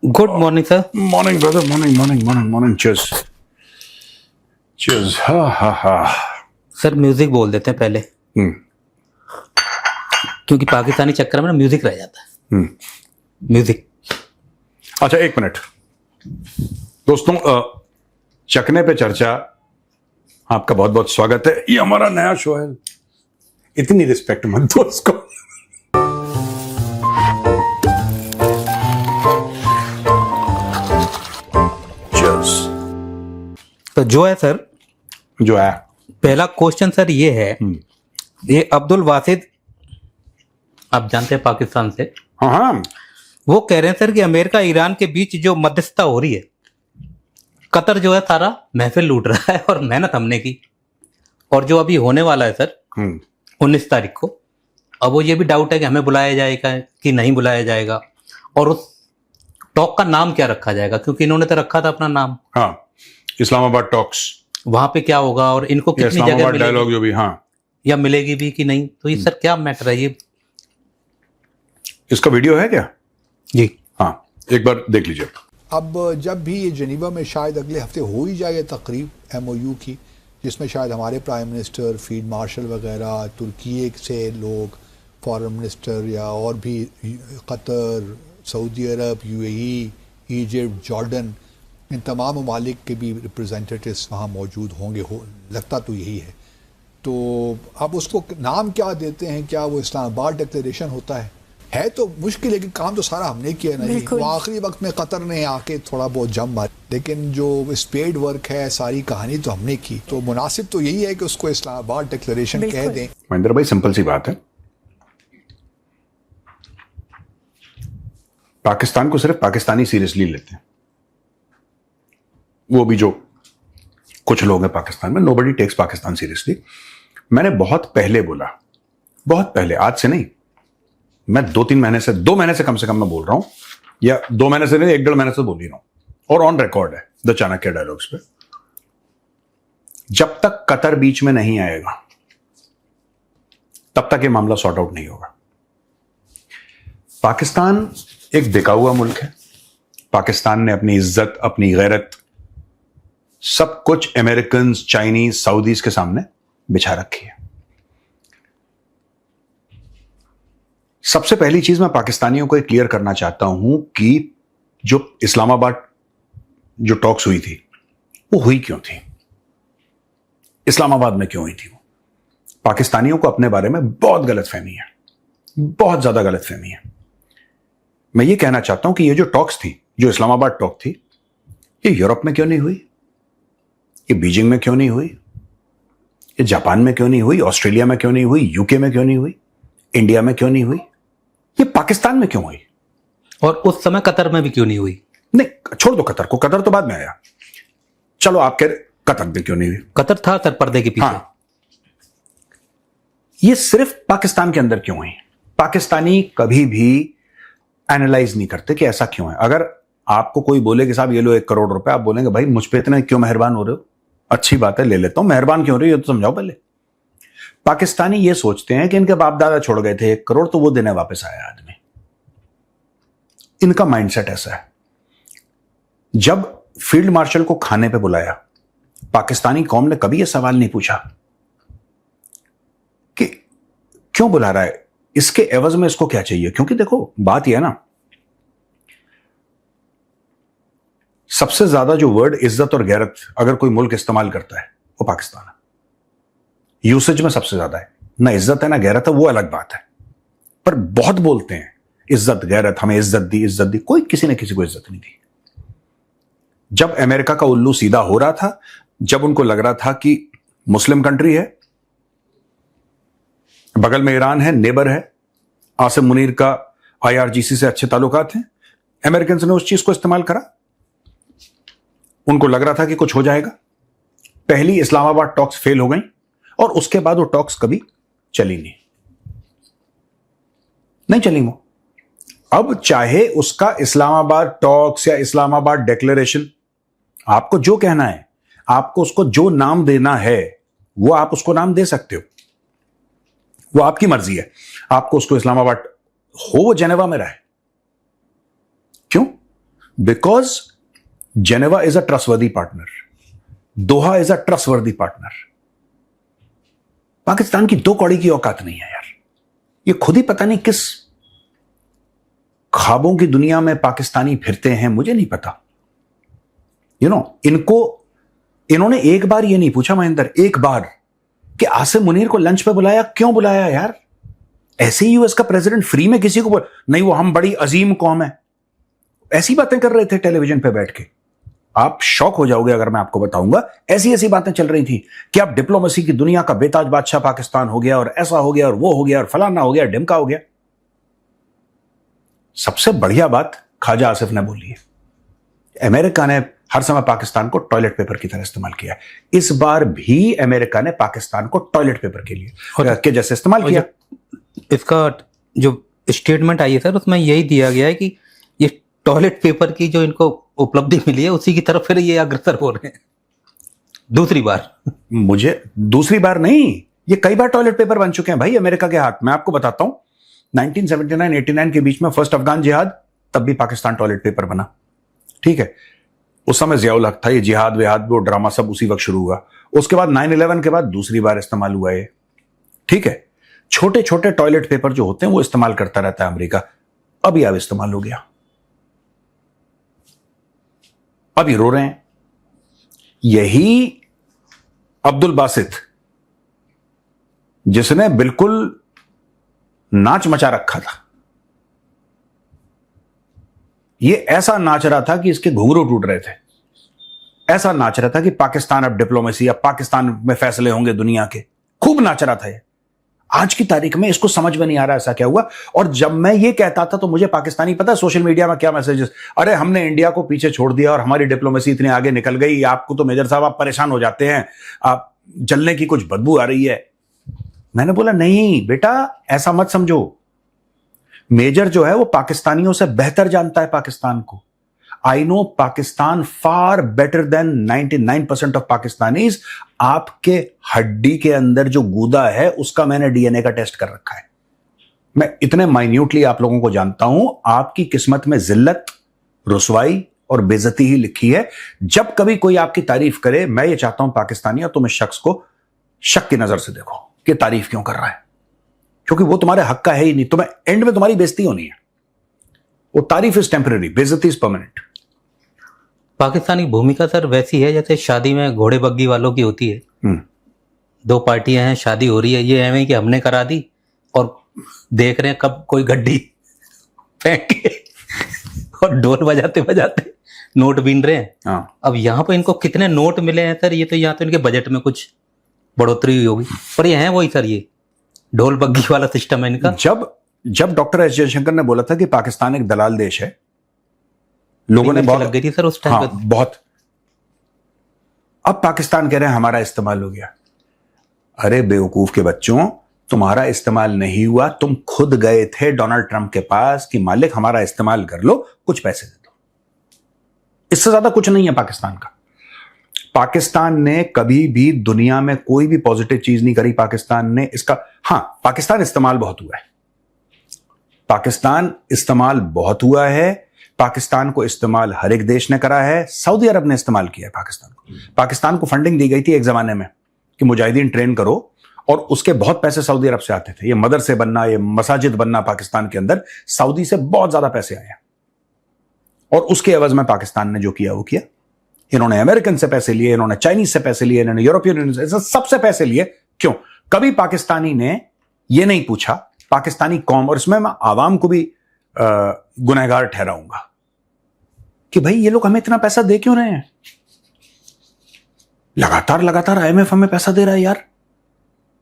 Good morning sir. Morning brother, morning morning morning morning. Cheers cheers. हा हा हा। Sir music बोल देते हैं पहले, क्योंकि पाकिस्तानी चक्कर में ना म्यूजिक रह जाता है। म्यूजिक। अच्छा, एक मिनट दोस्तों, चकने पे चर्चा, आपका बहुत बहुत स्वागत है। ये हमारा नया शो है, इतनी रिस्पेक्ट मत दो उसको। Cheers। तो जो है सर, जो है पहला क्वेश्चन सर ये है, ये अब्दुल वासिद, आप जानते हैं पाकिस्तान से, हाँ हाँ, वो कह रहे हैं सर कि अमेरिका ईरान के बीच जो मध्यस्थता हो रही है, कतर जो है सारा महफिल लूट रहा है और मेहनत हमने की। और जो अभी होने वाला है सर 19 तारीख को, अब वो ये भी डाउट है कि हमें बुलाया जाएगा कि नहीं बुलाया जाएगा, और उस टॉक का नाम क्या रखा जाएगा, क्योंकि इन्होंने तो रखा था अपना नाम। हाँ, इस्लामाबाद टॉक्स, वहां पे क्या होगा और इनको कितनी जगह इस्लामाबाद मिलेगी डायलॉग जो भी, हाँ, या मिलेगी भी कि नहीं। तो ये सर क्या मैटर है ये? इसका वीडियो है क्या? जी हाँ, एक बार देख लीजिए। अब जब भी ये जेनीवा में शायद अगले हफ्ते हो ही जाए तकरीब MOU की, जिसमें शायद हमारे प्राइम मिनिस्टर, फील्ड मार्शल वगैरह, तुर्की से लोग, फॉरेन मिनिस्टर या और भी, कतर, सऊदी अरब, UAE, इजिप्ट, जॉर्डन, इन तमाम ममालिक के भी रिप्रेजेंटेटिव्स वहाँ मौजूद होंगे, लगता तो यही है। तो अब उसको नाम क्या देते हैं? क्या वो इस्लामाबाद डिक्लेरेशन होता है तो मुश्किल है कि काम तो सारा हमने किया ना जी। वो आखिरी वक्त में कतर ने आके थोड़ा बहुत जम मारी, लेकिन जो स्पेड वर्क है, सारी कहानी तो हमने की। तो मुनासिब तो यही है कि उसको इस्लामाबाद डिक्लेरेशन कह दें। महेंद्र भाई, सिंपल सी बात है, पाकिस्तान को सिर्फ पाकिस्तानी सीरियसली लेते हैं। वो भी जो कुछ लोग हैं पाकिस्तान में, नोबडी टेक्स पाकिस्तान सीरियसली। मैंने बहुत पहले बोला, बहुत पहले, आज से नहीं, मैं 2-3 महीने से, 2 महीने से कम मैं बोल रहा हूं, या 2 महीने से नहीं, 1-1.5 महीने से बोल ही रहा हूं, और ऑन रिकॉर्ड है द चाणक्य डायलॉग्स पे। जब तक कतर बीच में नहीं आएगा तब तक ये मामला सॉर्ट आउट नहीं होगा। पाकिस्तान एक बिका हुआ मुल्क है। पाकिस्तान ने अपनी इज्जत, अपनी गैरत, सब कुछ अमेरिकन, चाइनीज, सऊदीज के सामने बिछा रखी है। सबसे पहली चीज मैं पाकिस्तानियों को क्लियर करना चाहता हूं कि जो इस्लामाबाद जो टॉक्स हुई थी, वो हुई क्यों थी, इस्लामाबाद में क्यों हुई थी। वो पाकिस्तानियों को अपने बारे में बहुत गलतफहमी है, बहुत ज्यादा गलतफहमी है। मैं ये कहना चाहता हूं कि ये जो टॉक्स थी, जो इस्लामाबाद टॉक थी, ये यूरोप में क्यों नहीं हुई, ये बीजिंग में क्यों नहीं हुई, ये जापान में क्यों नहीं हुई, ऑस्ट्रेलिया में क्यों नहीं हुई, UK में क्यों नहीं हुई, इंडिया में क्यों नहीं हुई, ये पाकिस्तान में क्यों हुई? और उस समय कतर में भी क्यों नहीं हुई? नहीं, छोड़ दो कतर को, कतर तो बाद में आया। चलो आप कह रहे कतर में क्यों नहीं हुई, कतर था सर पर्दे के पीछे। हाँ, ये सिर्फ पाकिस्तान के अंदर क्यों हुई? पाकिस्तानी कभी भी एनालाइज नहीं करते कि ऐसा क्यों है। अगर आपको कोई बोले कि साहब ये लो 1 करोड़ रुपए, आप बोलेंगे भाई मुझ पे इतने क्यों मेहरबान हो रहे हो, अच्छी बात है ले लेता हूं, मेहरबान क्यों हो रही हो ये तो समझाओ पहले। पाकिस्तानी ये सोचते हैं कि इनके बाप दादा छोड़ गए थे 1 करोड़, तो वो देने वापस आया आदमी। इनका माइंडसेट ऐसा है। जब फील्ड मार्शल को खाने पे बुलाया, पाकिस्तानी कौम ने कभी यह सवाल नहीं पूछा कि क्यों बुला रहा है, इसके एवज में इसको क्या चाहिए। क्योंकि देखो बात यह है ना, सबसे ज्यादा जो वर्ड इज्जत और गैरत अगर कोई मुल्क इस्तेमाल करता है वो पाकिस्तान है। यूसेज में सबसे ज्यादा है, ना इज्जत है ना गैरत है, वो अलग बात है, पर बहुत बोलते हैं इज्जत गैरत, हमें इज्जत दी, इज्जत दी। कोई किसी ने किसी को इज्जत नहीं दी। जब अमेरिका का उल्लू सीधा हो रहा था, जब उनको लग रहा था कि मुस्लिम कंट्री है, बगल में ईरान है, नेबर है, आसिम मुनीर का IRGC से अच्छे ताल्लुकात हैं, अमेरिकन ने उस चीज को इस्तेमाल करा। उनको लग रहा था कि कुछ हो जाएगा। पहली इस्लामाबाद टॉक्स फेल हो गई और उसके बाद वो टॉक्स कभी चली नहीं चली वो। अब चाहे उसका इस्लामाबाद टॉक्स या इस्लामाबाद डिक्लेरेशन, आपको जो कहना है, आपको उसको जो नाम देना है वो आप उसको नाम दे सकते हो, वो आपकी मर्जी है। आपको उसको इस्लामाबाद हो, वो जेनेवा में रहे, क्यों? Because Geneva is a trustworthy partner, Doha is a trustworthy partner. Pakistan की दो कौड़ी की औकात नहीं है यार। ये खुद ही पता नहीं किस ख्वाबों की दुनिया में पाकिस्तानी फिरते हैं, मुझे नहीं पता। इन्होंने एक बार ये नहीं पूछा महेंद्र, एक बार, कि आसिम मुनीर को लंच पे बुलाया, क्यों बुलाया यार? ऐसे ही यूएस का प्रेसिडेंट फ्री में किसी को नहीं, वो हम बड़ी अजीम कौम है, ऐसी बातें कर रहे थे टेलीविजन पे बैठ के। आप शॉक हो जाओगे अगर मैं आपको बताऊंगा, ऐसी ऐसी बातें चल रही थी कि अब डिप्लोमेसी की दुनिया का बेताज बादशाह पाकिस्तान हो गया, और ऐसा हो गया, और वो हो गया, और फलाना हो गया, ढिमका हो गया। सबसे बढ़िया बात ख्वाजा आसिफ ने बोली है, अमेरिका ने हर समय पाकिस्तान को टॉयलेट पेपर की तरह इस्तेमाल किया। इस बार भी अमेरिका ने पाकिस्तान को टॉयलेट पेपर के लिए के जैसे इस्तेमाल किया। इसका जो स्टेटमेंट आई है सर, उसमें यही दिया गया है कि ये टॉयलेट पेपर की जो इनको उपलब्धि मिली है, उसी की तरफ फिर ये अग्रसर हो रहे हैं दूसरी बार। मुझे दूसरी बार नहीं, ये कई बार टॉयलेट पेपर बन चुके हैं भाई अमेरिका के हाथ। मैं आपको बताता हूं, 1979-89 के बीच में फर्स्ट अफगान जिहाद, तब भी पाकिस्तान टॉयलेट पेपर बना। ठीक है, उस समय जियाउल हक था, ये जिहाद विहाद वो ड्रामा सब उसी वक्त शुरू हुआ। उसके बाद 9/11 के बाद दूसरी बार इस्तेमाल हुआ ये। ठीक है, छोटे छोटे टॉयलेट पेपर जो होते हैं वो इस्तेमाल करता रहता है अमेरिका। अभी अब इस्तेमाल हो गया, अभी रो रहे हैं। यही अब्दुल बासित, जिसने बिल्कुल नाच मचा रखा था, ये ऐसा नाच रहा था कि इसके घुंघरू टूट रहे थे, ऐसा नाच रहा था कि पाकिस्तान अब डिप्लोमेसी, अब पाकिस्तान में फैसले होंगे दुनिया के, खूब नाच रहा था ये। आज की तारीख में इसको समझ में नहीं आ रहा ऐसा क्या हुआ। और जब मैं ये कहता था तो मुझे पाकिस्तानी, पता है सोशल मीडिया में क्या मैसेजेस, अरे हमने इंडिया को पीछे छोड़ दिया और हमारी डिप्लोमेसी इतनी आगे निकल गई, आपको तो मेजर साहब आप परेशान हो जाते हैं, आप जलने की कुछ बदबू आ रही है। मैंने बोला नहीं बेटा, ऐसा मत समझो। मेजर जो है वो पाकिस्तानियों से बेहतर जानता है पाकिस्तान को। I know Pakistan far better than 99% of Pakistanis. आपके हड्डी के अंदर जो गूदा है उसका मैंने डीएनए का टेस्ट कर रखा है। मैं इतने माइन्यूटली आप लोगों को जानता हूं। आपकी किस्मत में जिल्लत, रुसवाई और बेइज्जती ही लिखी है। जब कभी कोई आपकी तारीफ करे, मैं ये चाहता हूं पाकिस्तानियों, तुम इस शख्स को शक की नजर से देखो कि तारीफ क्यों कर रहा है, क्योंकि वो तुम्हारे हक का है ही नहीं। तुम्हें एंड में तुम्हारी बेइज्जती होनी है। वो तारीफ इज टेम्पररी, बेइज्जती इज परमानेंट। पाकिस्तान की भूमिका सर वैसी है जैसे शादी में घोड़े बग्गी वालों की होती है। दो पार्टियां हैं, शादी हो रही है, ये है कि हमने करा दी और देख रहे हैं कब कोई गड्डी फेंक के और ढोल बजाते बजाते नोट बीन रहे हैं। हाँ। अब यहाँ पे इनको कितने नोट मिले हैं सर, ये तो यहाँ तो इनके बजट में कुछ बढ़ोतरी हुई होगी, पर ये है वही सर, ये ढोल बग्गी वाला सिस्टम है इनका। जब डॉक्टर एस जयशंकर ने बोला था कि पाकिस्तान एक दलाल देश है, लोगों ने बहुत लग गई थी सर उस टाइम। हाँ, बहुत। अब पाकिस्तान कह रहे हैं हमारा इस्तेमाल हो गया। अरे बेवकूफ के बच्चों, तुम्हारा इस्तेमाल नहीं हुआ। तुम खुद गए थे डोनाल्ड ट्रंप के पास कि मालिक हमारा इस्तेमाल कर लो, कुछ पैसे दे दो। इससे ज्यादा कुछ नहीं है पाकिस्तान का। पाकिस्तान ने कभी भी दुनिया में कोई भी पॉजिटिव चीज नहीं करी। पाकिस्तान ने इसका, हाँ, पाकिस्तान इस्तेमाल बहुत हुआ है। पाकिस्तान इस्तेमाल बहुत हुआ है। पाकिस्तान को इस्तेमाल हर एक देश ने करा है। सऊदी अरब ने इस्तेमाल किया है पाकिस्तान को। पाकिस्तान को फंडिंग दी गई थी एक जमाने में कि मुजाहिदीन ट्रेन करो, और उसके बहुत पैसे सऊदी अरब से आते थे। ये मदरसे बनना, ये मसाजिद बनना पाकिस्तान के अंदर, सऊदी से बहुत ज्यादा पैसे आए हैं। और उसके एवज में पाकिस्तान ने जो किया वो किया। इन्होंने अमेरिकन से पैसे लिए, इन्होंने चाइनीज से पैसे लिए, इन्होंने यूरोपियन यूनियन से, सबसे पैसे लिए। क्यों? कभी पाकिस्तानी ने ये नहीं पूछा, पाकिस्तानी कौम, और इसमें मैं आवाम को भी गुनहगार ठहराऊंगा कि भाई ये लोग हमें इतना पैसा दे क्यों रहे हैं। लगातार लगातार IMF हमें पैसा दे रहा है यार,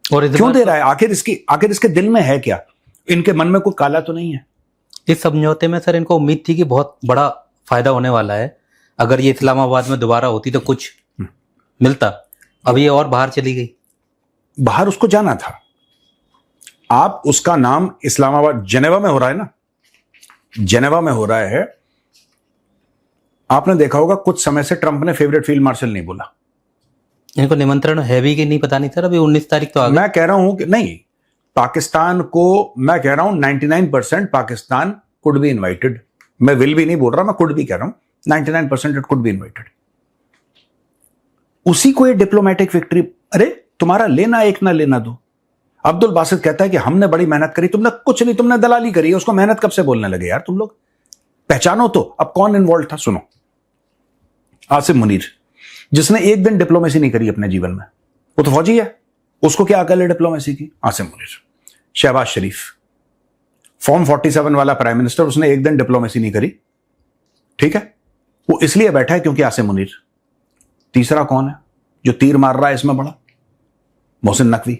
और क्यों दे रहा है? आखिर इसके दिल में है क्या? इनके मन में कोई काला तो नहीं है? इस समझौते में सर इनको उम्मीद थी कि बहुत बड़ा फायदा होने वाला है। अगर ये इस्लामाबाद में दोबारा होती तो कुछ मिलता। अब ये और बाहर चली गई। बाहर उसको जाना था। आप उसका नाम इस्लामाबाद, जेनेवा में हो रहा है ना, जेनेवा में हो रहा है। आपने देखा होगा कुछ समय से ट्रंप ने फेवरेट फील्ड मार्शल नहीं बोला। इनको निमंत्रण है भी कि नहीं पता नहीं सर। अभी 19 तारीख तो आ गई। मैं कह रहा हूं कि नहीं, पाकिस्तान को मैं कह रहा हूं 99% पाकिस्तान कुड बी इनवाइटेड। मैं विल भी नहीं बोल रहा, मैं कुड भी कह रहा हूं, 99% इट कुड बी इन्वाइटेड। उसी को ये डिप्लोमेटिक विक्ट्री, अरे तुम्हारा लेना एक ना लेना दो। अब्दुल बासित कहता है कि हमने बड़ी मेहनत करी, तुमने कुछ नहीं, तुमने दलाली करी है। उसको मेहनत कब से बोलने लगे यार तुम लोग? पहचानो तो अब कौन इन्वॉल्व था। सुनो, आसिम मुनीर जिसने एक दिन डिप्लोमेसी नहीं करी अपने जीवन में, वो तो फौजी है, उसको क्या अकल है डिप्लोमेसी की? आसिम मुनीर। शहबाज शरीफ फॉर्म 47 वाला प्राइम मिनिस्टर, उसने एक दिन डिप्लोमेसी नहीं करी, ठीक है, वो इसलिए बैठा है क्योंकि आसिम मुनीर। तीसरा कौन है जो तीर मार रहा है इसमें बड़ा? मोहसिन नकवी।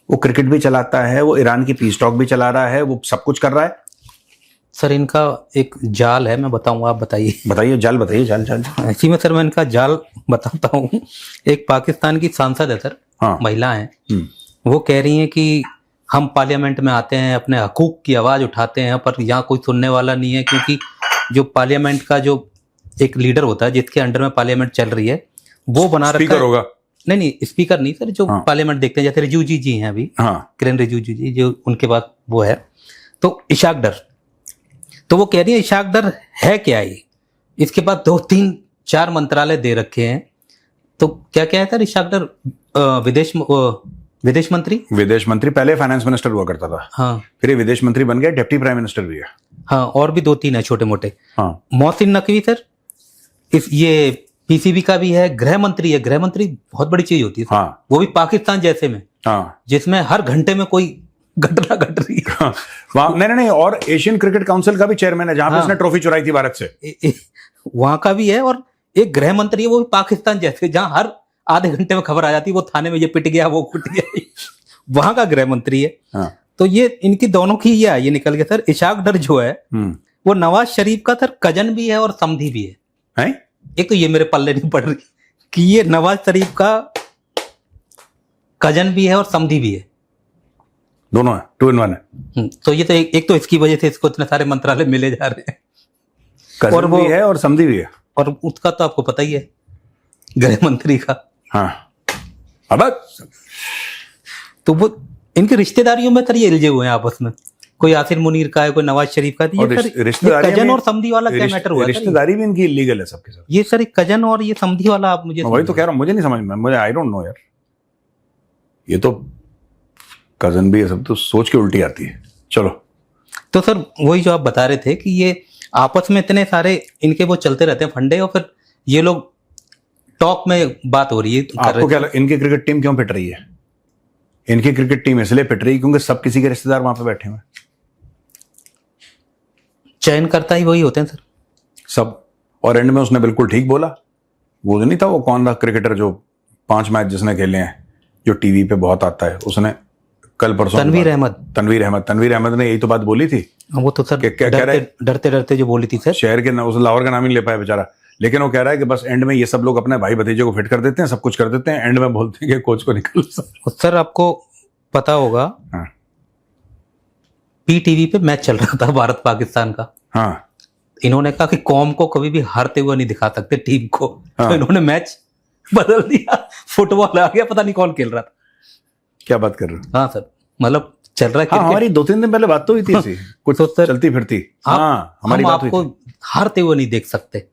वो क्रिकेट भी चलाता है, वो ईरान की पीस टॉक भी चला रहा है, वो सब कुछ कर रहा है। सर इनका एक जाल है, मैं बताऊंगा, आप बताइए। बताइए जाल, बताइए जाल। जाल इसी में सर मैं इनका जाल बताता हूँ। एक पाकिस्तान की सांसद है सर, हाँ। महिला है, वो कह रही हैं कि हम पार्लियामेंट में आते हैं, अपने हकूक की आवाज उठाते हैं, पर यहाँ कोई सुनने वाला नहीं है, क्योंकि जो पार्लियामेंट का जो एक लीडर होता है जिसके अंडर में पार्लियामेंट चल रही है, वो बना रखा है। स्पीकर होगा? नहीं, स्पीकर नहीं सर, जो पार्लियामेंट देखते हैं, जैसे रिजिजू जी हैं अभी, किरण रिजिजू जी जो उनके पास वो है, तो इशाक डर। तो वो कह रही है इशाक डर है क्या ये? इसके पास 2, 3, 4 मंत्रालय दे रखे हैं। तो क्या क्या है सर इशाक डर? विदेश मंत्री, पहले फाइनेंस मिनिस्टर हुआ करता था, हाँ, फिर ये विदेश मंत्री बन गया, डिप्टी प्राइम मिनिस्टर भी है, हाँ, और भी 2-3 है छोटे मोटे। हाँ। मोहसिन नकवी सर, ये पीसीबी का भी है, गृह मंत्री है। गृह मंत्री बहुत बड़ी चीज होती है, हाँ। वो भी पाकिस्तान जैसे में, हाँ। जिसमें हर घंटे में कोई घटना घट रही है। हाँ। नहीं, और एशियन क्रिकेट काउंसिल का भी चेयरमैन है, जहां पे उसने ट्रॉफी चुराई थी भारत से, वहां का भी है। और एक गृह मंत्री है, वो भी पाकिस्तान जैसे, जहां हर आधे घंटे में खबर आ जाती है, वो थाने में ये पिट गया, वो पिट गया, वहां का गृह मंत्री है। हाँ। तो ये इनकी दोनों की ये निकल गया सर। इशाक डर जो है वो नवाज शरीफ का सर कजन भी है और समधी भी है। एक तो ये मेरे पल्ले नहीं पड़ रही कि ये नवाज शरीफ का कजन भी है और समधी भी है, दोनों है, 2 in 1 है। तो ये तो एक तो इसकी वजह से इसको इतने सारे मंत्रालय मिले जा रहे हैं, कजन और वो भी है और समधी भी है, और उसका तो आपको पता ही है गृह मंत्री का। हाँ। अब तो वो इनकी रिश्तेदारियों में सर ये उलझे हुए हैं आपस में, कोई आसिर मुनीर का है, कोई नवाज शरीफ का है। ये कजन और समधी वाला क्या मैटर हुआ? रिश्तेदारी भी इनकी इलीगल है सबके साथ। ये सर एक कजन और ये समधी वाला, आप मुझे वही तो कह रहा हूँ, मुझे नहीं समझ में, मुझे आई डोंट नो यार, ये तो कजन भी है सब, तो सोच के उल्टी आती है। चलो, तो सर वही जो आप बता रहे थे कि ये आपस में इतने सारे इनके वो चलते रहते हैं फंडे, और फिर ये लोग टॉक में बात हो रही है। आपको क्या इनकी क्रिकेट टीम क्यों पिट रही है? इनकी क्रिकेट टीम इसलिए पिट रही है क्योंकि सब किसी के रिश्तेदार वहां पे बैठे हुए, चयन करता ही वही होते हैं सर सब। और एंड में उसने बिल्कुल ठीक बोला, वो जो नहीं था, वो कौन था क्रिकेटर जो 5 मैच जिसने खेले हैं, जो टीवी पे बहुत आता है, उसने कल परसों तनवीर अहमद ने यही तो बात बोली थी। वो तो सर डरते डरते जो बोली थी सर, शहर के उस लाहौर का नाम ही नहीं ले पाया बेचारा, लेकिन वो कह रहा है कि बस एंड में ये सब लोग अपने भाई भतीजे को फिट कर देते हैं, सब कुछ कर देते हैं, एंड में बोलते हैं कि कोच को निकल। सर आपको पता होगा, हाँ, पीटीवी पे मैच चल रहा था भारत पाकिस्तान का, हाँ, इन्होंने कहा कि कौम को कभी भी हारते हुए नहीं दिखा सकते टीम को, हाँ, तो इन्होंने मैच बदल दिया, फुटबॉल आ गया, पता नहीं कौन खेल रहा था। क्या बात कर रहे हो? हाँ सर, मतलब चल रहा है। हाँ, हमारी 2-3 दिन पहले बात तो हुई थी ऐसी, कुछ तो चलती फिरती। हाँ, हमारी बात हुई थी। आपको हारते हुए नहीं देख सकते,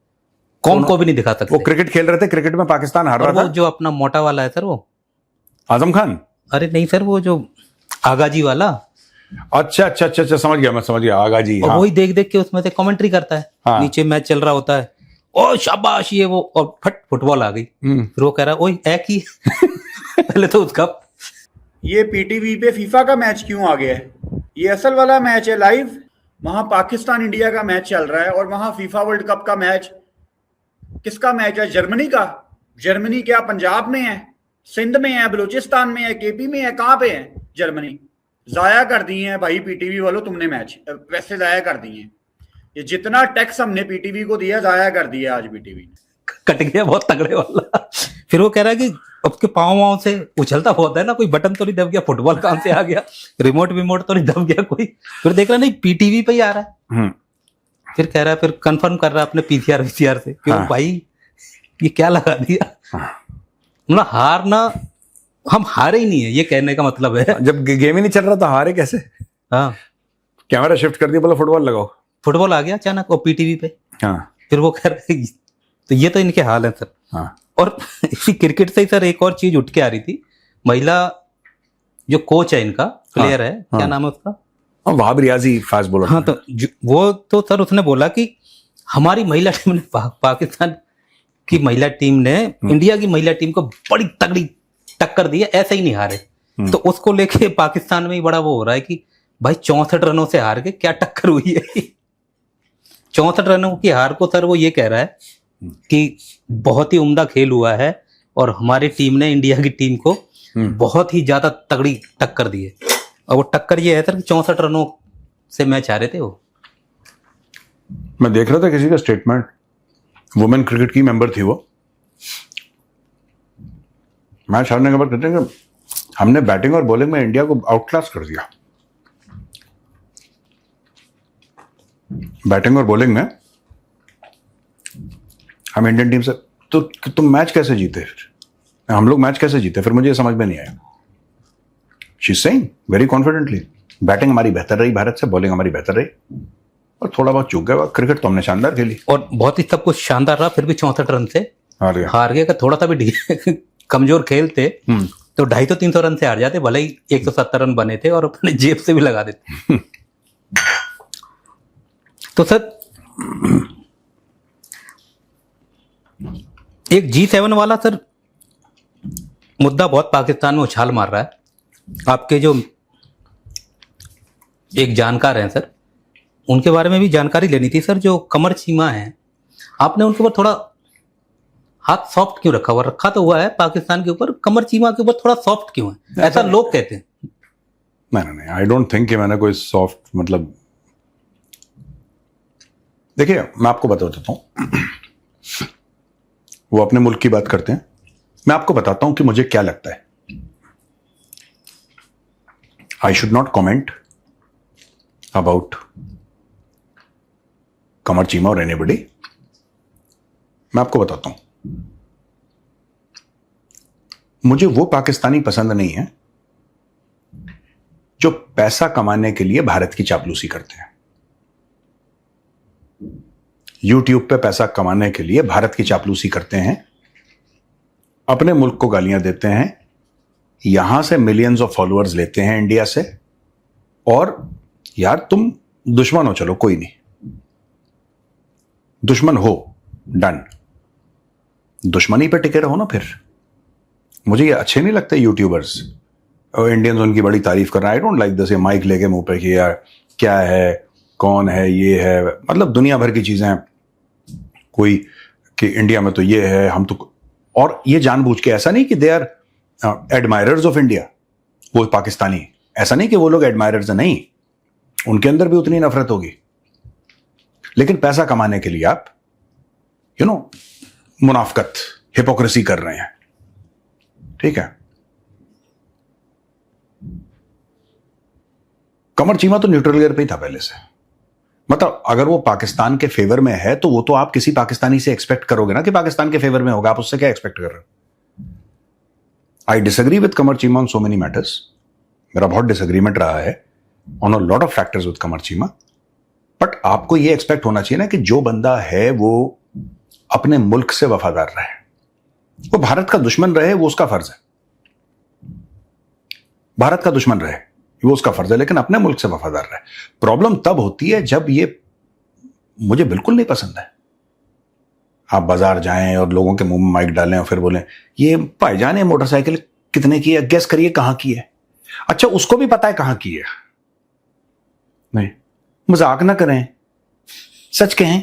कौम को भी नहीं दिखा सकते। वो क्रिकेट खेल रहे थे, क्रिकेट में पाकिस्तान हार रहा था। जो अपना मोटा वाला है सर, वो आजम खान, अरे नहीं सर, वो जो आगाजी वाला। अच्छा, समझ गया, मैं समझ गया, आगाजी। और वही देख देख के उसमें से कमेंट्री करता है। हाँ। नीचे मैच चल रहा होता है, ओ शाबाश ये वो, और फट फुटबॉल आ गई, फिर वो कह रहा है ओए एक ही पहले तो उसका ये पीटीवी पे फीफा का मैच क्यों आ गया है? ये असल वाला मैच है लाइव, वहां पाकिस्तान इंडिया का मैच चल रहा है, और वहां फीफा वर्ल्ड कप का मैच, किसका मैच है? जर्मनी का। जर्मनी क्या पंजाब में है, सिंध में है, बलूचिस्तान में है, केपी में है, कहां पे है जर्मनी? जाया कर दिए हैं भाई पीटीवी वालों तुमने मैच, पैसे जाया कर दिए हैं। ये जितना टैक्स हमने पीटीवी को दिया, जाया कर दिया आज पीटीवी ने। कट गया बहुत तगड़े वाला। फिर वो कह रहा है कि उसके पाँव से उछलता बहुत है ना, कोई बटन तो नहीं दब गया, फुटबॉल कहां से आ गया, रिमोट तो नहीं दब गया कोई। फिर देख रहा नहीं पीटीवी पे ही आ रहा है। फिर कह रहा है, फिर कंफर्म कर रहा है अपने पीसीआर से कि भाई ये क्या लगा दिया। मतलब हारना, हम हारे ही नहीं है, ये कहने का मतलब है। जब गेम ही नहीं चल रहा तो हारे कैसे? हाँ, कैमरा शिफ्ट कर दिया, बोला फुटबॉल लगाओ, फुटबॉल आ गया अचानक और पीटीवी पे, हाँ फिर वो कह रहे तो ये तो इनके हाल है सर। हाँ और इसी क्रिकेट से ही सर एक और चीज उठ के आ रही थी, महिला जो कोच है इनका, प्लेयर है, क्या नाम है उसका, वहाब रियाजी फास्ट बॉलर। हाँ, तो वो तो सर उसने बोला कि हमारी महिला टीम ने पाकिस्तान की महिला टीम ने इंडिया की महिला टीम को बड़ी तगड़ी टक्कर दी है, ऐसे ही नहीं हारे। तो उसको लेके पाकिस्तान में ही बड़ा वो हो रहा है कि भाई 64 रनों से हार के क्या टक्कर हुई है। 64 रनों की हार को सर वो ये कह रहा है कि बहुत ही उम्दा खेल हुआ है और हमारी टीम ने इंडिया की टीम को बहुत ही ज्यादा तगड़ी टक्कर दी है। और वो टक्कर ये है सर कि 64 रनों से मैच हारे थे वो। मैं देख रहा था किसी का स्टेटमेंट, वुमेन क्रिकेट की मेंबर थी वो, मैच हारने के बाद कहते हैं कि हमने बैटिंग और बॉलिंग में इंडिया को आउट क्लास कर दिया। बैटिंग और बॉलिंग में हम इंडियन टीम से, तो तुम मैच कैसे जीते, फिर हम लोग मैच कैसे जीते, फिर मुझे ये समझ में नहीं आया। She is saying very confidently, batting हमारी बेहतर रही भारत से, बॉलिंग हमारी बेहतर रही और थोड़ा बहुत चूक गया। क्रिकेट तो हमने शानदार खेली और बहुत ही सब कुछ शानदार रहा, फिर भी 64 रन से हार गया। थोड़ा सा भी कमजोर खेलते तो 250-300 रन से हार जाते, भले ही 170 रन बने थे और अपने जेब से भी लगा देते। तो सर एक G7 वाला सर मुद्दा बहुत पाकिस्तान में उछाल मार रहा है। आपके जो एक जानकार हैं सर, उनके बारे में भी जानकारी लेनी थी सर। जो कमर चीमा है, आपने उनके ऊपर थोड़ा हाथ सॉफ्ट क्यों रखा हुआ? रखा तो हुआ है पाकिस्तान के ऊपर, कमर चीमा के ऊपर थोड़ा सॉफ्ट क्यों है? ऐसा लोग कहते हैं। नहीं, आई डोंट थिंक कि मैंने कोई सॉफ्ट, मतलब देखिए मैं आपको बता देता हूं, वो अपने मुल्क की बात करते हैं, मैं आपको बताता हूं कि मुझे क्या लगता है। I should not comment about Qamar Cheema और एनीबडी। मैं आपको बताता हूं, मुझे वो पाकिस्तानी पसंद नहीं है जो पैसा कमाने के लिए भारत की चापलूसी करते हैं। यूट्यूब पे पैसा कमाने के लिए भारत की चापलूसी करते हैं, अपने मुल्क को गालियां देते हैं, यहां से मिलियंस ऑफ फॉलोअर्स लेते हैं इंडिया से। और यार तुम दुश्मन हो, चलो कोई नहीं, दुश्मन हो, डन, दुश्मनी पे टिके रहो ना। फिर मुझे ये अच्छे नहीं लगते यूट्यूबर्स और इंडियंस उनकी बड़ी तारीफ कर रहे हैं। आई डोंट लाइक दिस, ये माइक लेके मुंह पे कि यार क्या है, कौन है, ये है, मतलब दुनिया भर की चीजें, कोई कि इंडिया में तो ये है, हम तो, और ये जानबूझ के, ऐसा नहीं कि they are admirers of India, वो पाकिस्तानी, ऐसा नहीं कि वो लोग एडमायरर्स हैं, नहीं, उनके अंदर भी उतनी नफरत होगी, लेकिन पैसा कमाने के लिए आप मुनाफकत, हिपोक्रेसी कर रहे हैं, ठीक है। कमर चीमा तो न्यूट्रल गियर पे ही था पहले से, मतलब अगर वो पाकिस्तान के फेवर में है तो वो तो आप किसी पाकिस्तानी से एक्सपेक्ट करोगे ना कि पाकिस्तान के फेवर में होगा, आप उससे क्या एक्सपेक्ट कर रहे हो। I disagree with Qamar Cheema on so many matters, मेरा बहुत डिसएग्रीमेंट रहा है on a lot of factors with Qamar Cheema, but आपको ये एक्सपेक्ट होना चाहिए ना कि जो बंदा है वो अपने मुल्क से वफादार रहे, वो भारत का दुश्मन रहे, वो उसका फर्ज है, भारत का दुश्मन रहे वो उसका फर्ज है, लेकिन अपने मुल्क से वफादार रहे। प्रॉब्लम तब होती है जब ये, मुझे बिल्कुल नहीं पसंद है, आप बाजार जाएं और लोगों के मुंह में माइक डालें और फिर बोलें ये भाईजान ये मोटरसाइकिल कितने की है, गेस करिए कहां की है। अच्छा उसको भी पता है कहां की है, नहीं मजाक ना करें, सच कहें।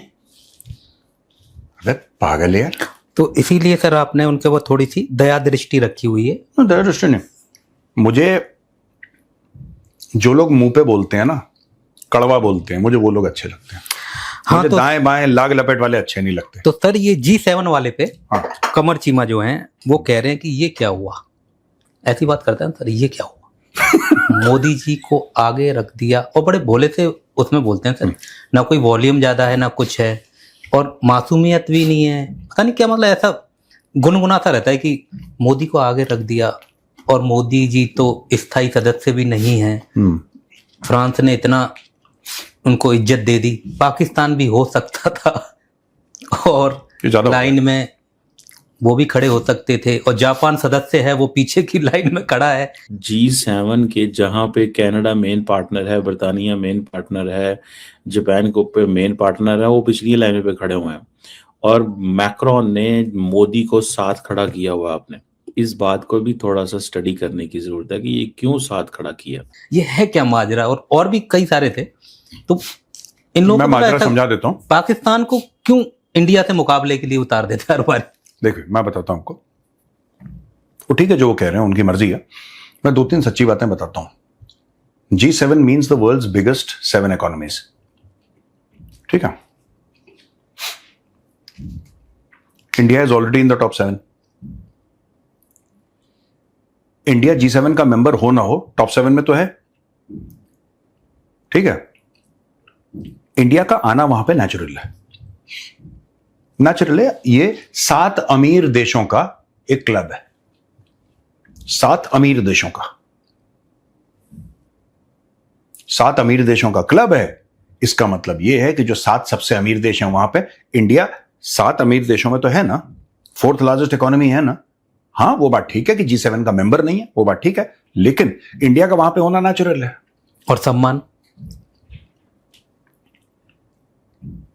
अबे पागल है यार। तो इसीलिए सर आपने उनके ऊपर थोड़ी सी दया दृष्टि रखी हुई है। दया दृष्टि नहीं, मुझे जो लोग मुंह पे बोलते हैं ना, कड़वा बोलते हैं, मुझे वो लोग अच्छे लगते हैं। हाँ, मुझे तो दाएं बाएं लाग लपेट वाले अच्छे नहीं लगते। तो सर ये G7 वाले पे हाँ। कमर चीमा जो हैं वो कह रहे हैं कि ये क्या हुआ, ऐसी बात करते हैं सर, ये क्या हुआ। मोदी जी को आगे रख दिया, और बड़े भोले से उसमें बोलते हैं सर, ना कोई वॉल्यूम ज्यादा है ना कुछ है, और मासूमियत भी नहीं है, पता नहीं क्या, मतलब ऐसा गुनगुनाता रहता है कि मोदी को आगे रख दिया, और मोदी जी तो स्थायी सदस्य भी नहीं है, फ्रांस ने इतना उनको इज्जत दे दी। पाकिस्तान भी हो सकता था और ये ज्यादा लाइन में वो भी खड़े हो सकते थे, और जापान सदस्य है वो पीछे की लाइन में खड़ा है। G7 के जहां पे कनाडा मेन पार्टनर है, बर्तानिया मेन पार्टनर है, जापान को पे मेन पार्टनर है, वो पिछली लाइन पे खड़े हुए हैं और मैक्रोन ने मोदी को साथ खड़ा किया हुआ। आपने इस बात को भी थोड़ा सा स्टडी करने की जरूरत है कि ये क्यों साथ खड़ा किया। ये है क्या माजरा, और भी कई सारे थे। तो इन लोगों मैं को माजरा ऐसा- समझा देता हूं। पाकिस्तान को क्यों इंडिया से मुकाबले के लिए उतार देता है हर बार? देखिए मैं बताता हूं आपको, वो ठीक है जो वो कह रहे हैं उनकी मर्जी है, मैं 2-3 सच्ची बातें बताता हूं। G7 means the world's biggest 7 economies, ठीक है। India is already in the top 7। India G7 का मेंबर हो ना हो, टॉप 7 में तो है, ठीक है। इंडिया का आना वहां पे नेचुरल है, नेचुरल है। ये 7 अमीर देशों का एक क्लब है, 7 अमीर देशों का, 7 अमीर देशों का क्लब है। इसका मतलब यह है कि जो 7 सबसे अमीर देश हैं वहां पे इंडिया 7 अमीर देशों में तो है ना, 4th लार्जेस्ट इकोनॉमी है ना। हाँ वो बात ठीक है कि G7 का मेंबर नहीं है, वो बात ठीक है, लेकिन इंडिया का वहां पे होना नेचुरल है। और सम्मान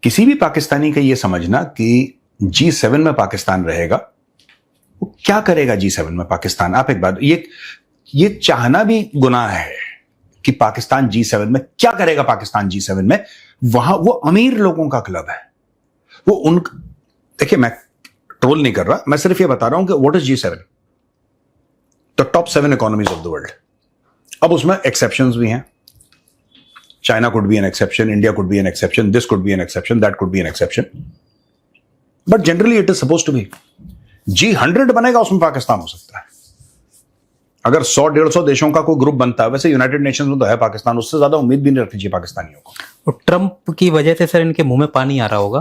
किसी भी पाकिस्तानी का ये समझना कि G7 में पाकिस्तान रहेगा, वो क्या करेगा G7 में पाकिस्तान? आप एक बात, ये चाहना भी गुनाह है कि पाकिस्तान G7 में क्या करेगा। पाकिस्तान G7 में वहां वो अमीर लोगों का क्लब है, वो उन, देखिए मैं ट्रोल नहीं कर रहा, मैं सिर्फ ये बता रहा हूं कि what is G7, the top 7 economies of the world. अब उसमें एक्सेप्शंस भी हैं, China could be an exception, India could be an exception, this could be an exception, that could be an exception. But generally it is supposed to be. G100 बनेगा, उसमें पाकिस्तान हो सकता है। अगर 100-150 देशों का कोई ग्रुप बनता है, वैसे यूनाइटेड नेशंस में तो है पाकिस्तान, उससे ज्यादा उम्मीद भी नहीं रखनी चाहिए पाकिस्तानियों को। और ट्रंप की वजह से सर इनके मुंह में पानी आ रहा होगा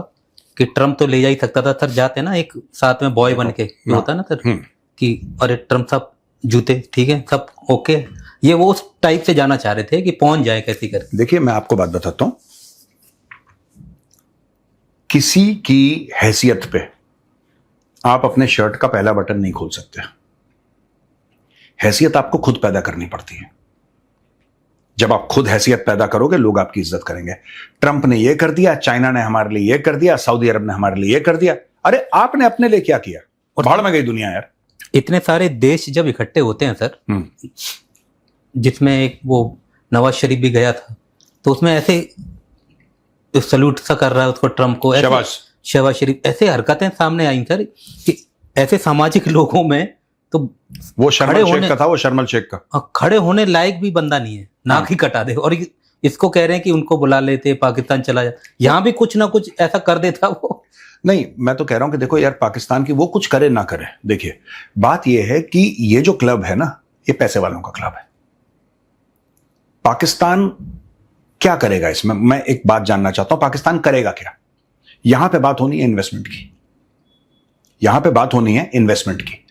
कि ट्रंप तो ले जा ही सकता था सर, जाते ना एक साथ में बॉय बन के, होता ना सर कि अरे ट्रंप साहब जूते ठीक है सब ओके, ये वो उस टाइप से जाना चाह रहे थे कि पहुंच जाए कैसी कर। देखिए मैं आपको बात बताता हूं, किसी की हैसियत पे आप अपने शर्ट का पहला बटन नहीं खोल सकते। हैसियत आपको खुद पैदा करनी पड़ती है। जब आप खुद हैसियत पैदा करोगे, लोग आपकी इज्जत करेंगे। ट्रंप ने यह कर दिया, चाइना ने हमारे लिए यह कर दिया, सऊदी अरब ने हमारे लिए यह कर दिया। अरे आपने अपने लिए क्या किया? और भाड़ में गई दुनिया यार। इतने सारे देश जब इकट्ठे होते हैं सर, जिसमें एक वो नवाज शरीफ भी गया था, तो उसमें ऐसे सल्यूट सा कर रहा है उसको ट्रंप को, शहबाज शरीफ, ऐसे हरकतें सामने आई सर कि ऐसे सामाजिक लोगों में तो वो शर्मल शेख का था, वो शर्मल शेख का खड़े होने लायक भी बंदा नहीं है, नाक ही कटा दे। और इसको कह रहे हैं कि उनको बुला लेते, पाकिस्तान चला जाए, यहां भी कुछ ना कुछ ऐसा कर देता वो। नहीं, मैं तो कह रहा हूं कि देखो यार, पाकिस्तान की वो कुछ करे ना करे, देखिए बात यह है कि ये जो क्लब है ना, ये पैसे वालों का क्लब है। पाकिस्तान क्या करेगा इसमें? मैं एक बात जानना चाहता हूं, पाकिस्तान करेगा क्या? यहां पे बात होनी है इन्वेस्टमेंट की, यहां पे बात होनी है इन्वेस्टमेंट की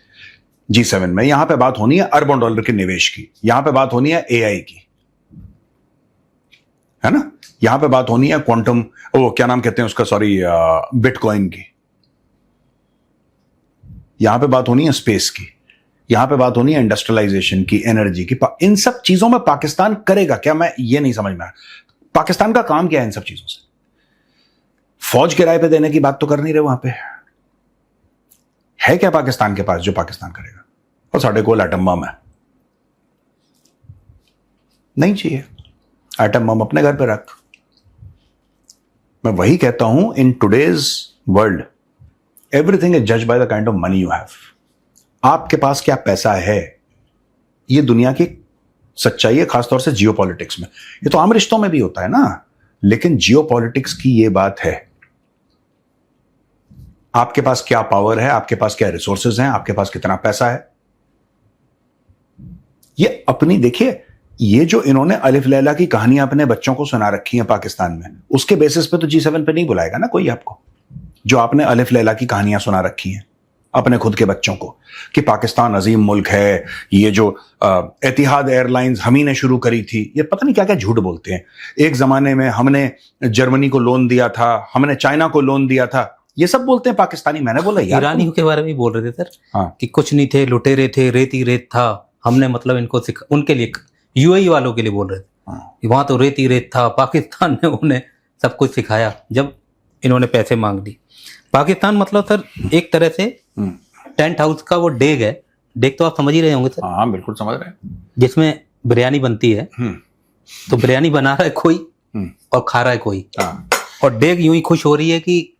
G7 में, यहां पे बात होनी है अरबों डॉलर के निवेश की, यहां पे बात होनी है AI की, है ना, यहां पे बात होनी है क्वांटम, वो क्या नाम कहते हैं उसका, सॉरी, बिटकॉइन की, यहां पे बात होनी है स्पेस की, यहां पे बात होनी है इंडस्ट्रियलाइजेशन की, एनर्जी की। इन सब चीजों में पाकिस्तान करेगा क्या? मैं ये नहीं समझ में आया पाकिस्तान का काम क्या है इन सब चीजों से। फौज किराए पे देने की बात तो कर नहीं रहे, वहां पे है क्या पाकिस्तान के पास जो पाकिस्तान करेगा? और साढ़े को एटम बम है, नहीं चाहिए एटम बम, अपने घर पे रख। मैं वही कहता हूं, in today's world everything is judged by the kind of money you have. आपके पास क्या पैसा है, ये दुनिया की सच्चाई है, खासतौर से जियोपॉलिटिक्स में। ये तो आम रिश्तों में भी होता है ना, लेकिन जियोपॉलिटिक्स की ये बात है, आपके पास क्या पावर है, आपके पास क्या रिसोर्सेज हैं, आपके पास कितना पैसा है। ये अपनी, देखिए ये जो इन्होंने अलिफ लैला की कहानियां अपने बच्चों को सुना रखी हैं पाकिस्तान में, उसके बेसिस पे तो G7 पे नहीं बुलाएगा ना कोई आपको, जो आपने अलिफ लैला की कहानियां सुना रखी हैं। अपने खुद के बच्चों को कि पाकिस्तान अजीम मुल्क है, ये जो एतिहाद एयरलाइंस हम ही ने शुरू करी थी, ये पता नहीं क्या क्या झूठ बोलते हैं। एक जमाने में हमने जर्मनी को लोन दिया था, हमने चाइना को लोन दिया था, ये सब बोलते हैं पाकिस्तानी। मैंने बोला यार ईरानियों के बारे में बोल रहे थे सर। हाँ। कि कुछ नहीं थे, लुटेरे थे, रेत ही रेत था, हमने मतलब इनको उनके लिए, यूएई वालों के लिए बोल रहे थे कि वहां तो रेत ही रेत था, पाकिस्तान ने उन्हें सब कुछ सिखाया जब इन्होंने पैसे मांग ली। पाकिस्तान मतलब सर एक तरह से टेंट हाउस का वो डेग है। डेग तो आप समझ ही रहे होंगे सर। हाँ बिल्कुल समझ रहे हैं। जिसमें बिरयानी बनती है, तो बिरयानी बना रहा है कोई और खा रहा है कोई। और डेग यूं ही खुश हो रही है कि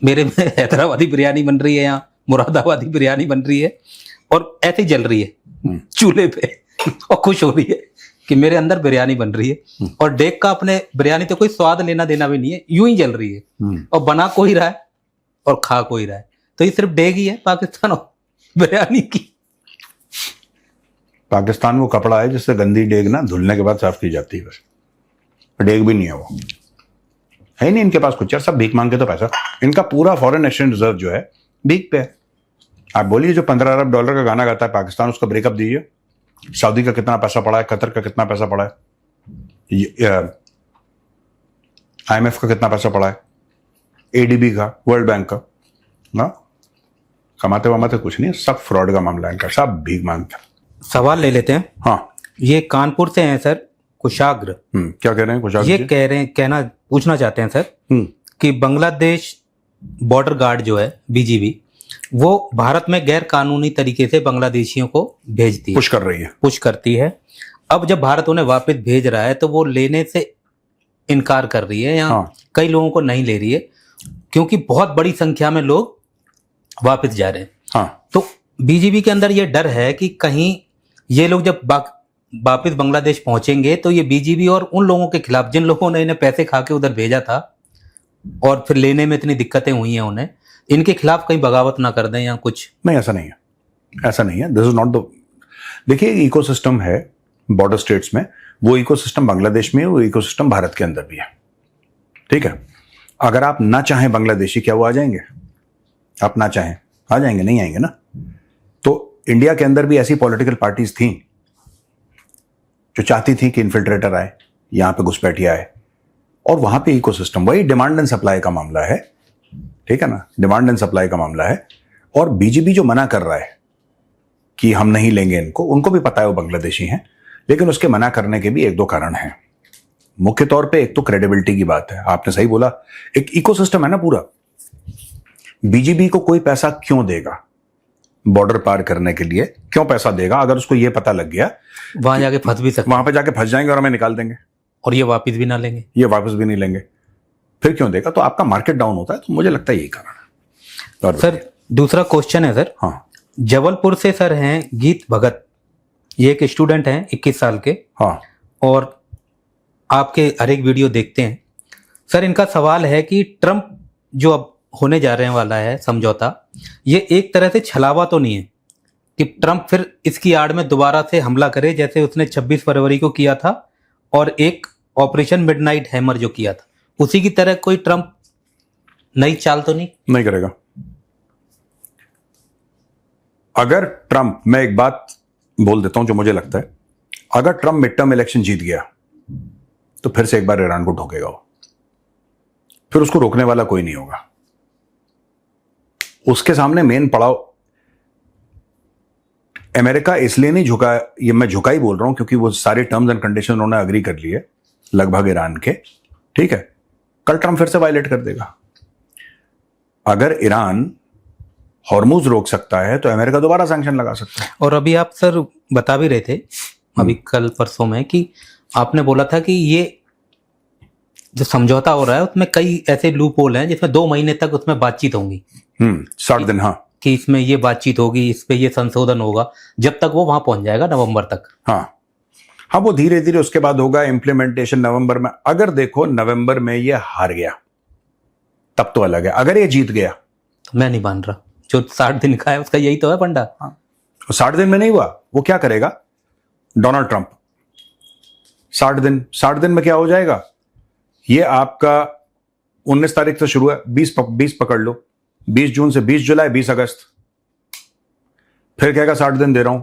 मेरे में हैदराबादी बिरयानी बन रही है, यहाँ मुरादाबादी बिरयानी बन रही है, और ऐसे ही जल रही है चूल्हे पे और खुश हो रही है कि मेरे अंदर बिरयानी बन रही है। और डेग का अपने बिरयानी तो कोई स्वाद लेना देना भी नहीं है, यूं ही जल रही है और बना कोई रहा है और खा कोई रहा है। तो ये सिर्फ डेग ही है पाकिस्तान और बिरयानी की। पाकिस्तान वो कपड़ा है जिससे गंदी डेग ना धुलने के बाद साफ की जाती है, बस डेग भी नहीं है, वो है ही नहीं इनके पास कुछ यार, सब भीख मांग के तो पैसा। इनका पूरा फॉरेन एक्सचेंज रिजर्व जो है भीख पे है। आप बोलिए जो 15 अरब डॉलर का गाना गाता है पाकिस्तान, उसका ब्रेकअप दीजिए। सऊदी का कितना पैसा पड़ा है, कतर का कितना पैसा पड़ा है, IMF का कितना पैसा पड़ा है, ADB का, वर्ल्ड बैंक का ना, कमाते वमाते कुछ नहीं, सब फ्रॉड का मामला है इनका, सब भीख मांगते। सवाल ले लेते हैं। हाँ ये कानपुर से हैं सर, कुशाग्र। क्या कह रहे हैं कुशाग्र ये जी? कह रहे हैं, कहना पूछना चाहते हैं सर कि बांग्लादेश बॉर्डर गार्ड जो है BGB, वो भारत में गैर कानूनी तरीके से बांग्लादेशियों को भेजती है, पुश करती है। अब जब भारत उन्हें वापस भेज रहा है तो वो लेने से इनकार कर रही है, यहाँ कई लोगों को नहीं ले रही है क्योंकि बहुत बड़ी संख्या में लोग वापस जा रहे हैं। तो BGB के अंदर ये डर है कि कहीं ये लोग जब वापस बांग्लादेश पहुंचेंगे तो ये BGB और उन लोगों के खिलाफ जिन लोगों ने इन्हें पैसे खा के उधर भेजा था और फिर लेने में इतनी दिक्कतें हुई हैं उन्हें, इनके खिलाफ कहीं बगावत ना कर दें या कुछ। नहीं, ऐसा नहीं है, ऐसा नहीं है। दिस इज नॉट द, देखिए इकोसिस्टम है बॉर्डर स्टेट्स में, वो इकोसिस्टम बांग्लादेश में, वो इकोसिस्टम भारत के अंदर भी है, ठीक है। अगर आप ना चाहें बांग्लादेशी, क्या वो आ जाएंगे? आप ना चाहें आ जाएंगे? नहीं आएंगे ना। तो इंडिया के अंदर भी ऐसी पॉलिटिकल पार्टीज थी जो चाहती थी कि इन्फिल्ट्रेटर आए, यहां पे घुसपैठिया आए, और वहां पे इकोसिस्टम, वही डिमांड एंड सप्लाई का मामला है, ठीक है ना, डिमांड एंड सप्लाई का मामला है। और BGB जो मना कर रहा है कि हम नहीं लेंगे इनको, उनको भी पता है वो बांग्लादेशी हैं, लेकिन उसके मना करने के भी एक दो कारण हैं। मुख्य तौर पे एक तो क्रेडिबिलिटी की बात है, आपने सही बोला, एक इकोसिस्टम है ना पूरा। BGB को कोई पैसा क्यों देगा बॉर्डर पार करने के लिए, क्यों पैसा देगा अगर उसको ये पता लग गया वहां जाके फंस भी सकते, वहां पे जाके फंस जाएंगे और हमें निकाल देंगे और ये वापस भी ना लेंगे, ये वापस भी नहीं लेंगे, फिर क्यों देगा? तो आपका मार्केट डाउन होता है, तो मुझे लगता है यही कारण है। सर दूसरा क्वेश्चन है सर, हाँ जबलपुर से सर हैं गीत भगत, ये एक स्टूडेंट हैं 21 साल के, हाँ, और आपके हर एक वीडियो देखते हैं सर। इनका सवाल है कि ट्रंप जो अब होने जा रहे वाला है समझौता, ये एक तरह से छलावा तो नहीं है कि ट्रंप फिर इसकी आड़ में दोबारा से हमला करे जैसे उसने 26 फरवरी को किया था और एक ऑपरेशन मिडनाइट हैमर जो किया था, उसी की तरह कोई ट्रंप नई चाल तो नहीं करेगा? अगर ट्रंप, मैं एक बात बोल देता हूं जो मुझे लगता है, अगर ट्रंप मिड टर्म इलेक्शन जीत गया तो फिर से एक बार ईरान को ठोकेगा वो, फिर उसको रोकने वाला कोई नहीं होगा। उसके सामने मेन पड़ाव अमेरिका इसलिए नहीं झुका, ये मैं झुका ही बोल रहा हूं क्योंकि वो सारे टर्म्स एंड कंडीशन उन्होंने अग्री कर लिए लगभग ईरान के, ठीक है। कल ट्रंप फिर से वायलेट कर देगा। अगर ईरान हॉर्मुज रोक सकता है तो अमेरिका दोबारा सैंक्शन लगा सकता है। और अभी आप सर बता भी रहे थे अभी कल परसों में कि आपने बोला था कि ये जो समझौता हो रहा है उसमें कई ऐसे लूप होल हैं जिसमें 2 महीने तक उसमें बातचीत होंगी, 60 दिन, हाँ, कि इसमें ये बातचीत होगी, इस पे ये संशोधन होगा, जब तक वो वहां पहुंच जाएगा नवंबर तक। हाँ, वो धीरे धीरे उसके बाद होगा इम्प्लीमेंटेशन नवंबर में। अगर देखो नवंबर में ये हार गया तब तो अलग है, अगर ये जीत गया तो मैं नहीं मान रहा, जो 60 दिन का है उसका यही तो है फंडा। 60 दिन में नहीं हुआ, वो क्या करेगा डोनाल्ड ट्रंप? 60 दिन में क्या हो जाएगा? ये आपका 19 तारीख से शुरू है, 20 पकड़ लो, 20 जून से 20 जुलाई, 20 अगस्त, फिर कहेगा 60 दिन दे रहा हूं,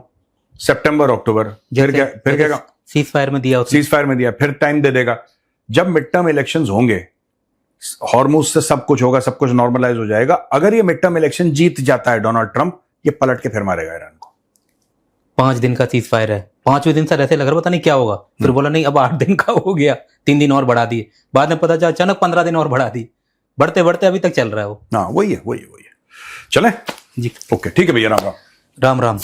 सितंबर, अक्टूबर, फिर कहेगा सीज फायर में दिया, सीज फायर में दिया, फिर टाइम दे देगा। जब मिड टर्म इलेक्शंस होंगे, हॉर्मुज से सब कुछ होगा, सब कुछ नॉर्मलाइज हो जाएगा। अगर ये मिड टर्म इलेक्शन जीत जाता है डोनाल्ड ट्रंप, ये पलट के फिर मारेगा ईरान को। 5 दिन का सीज फायर है, 5वें दिन सर ऐसे लग रहा पता नहीं क्या होगा, फिर बोला नहीं अब 8 दिन का हो गया, 3 दिन और बढ़ा दिए, बाद में पता चला अचानक 15 दिन और बढ़ा दी, बढ़ते बढ़ते अभी तक चल रहा है वो। हाँ वही है चले जी ओके, ठीक है भैया, राम राम। राम राम।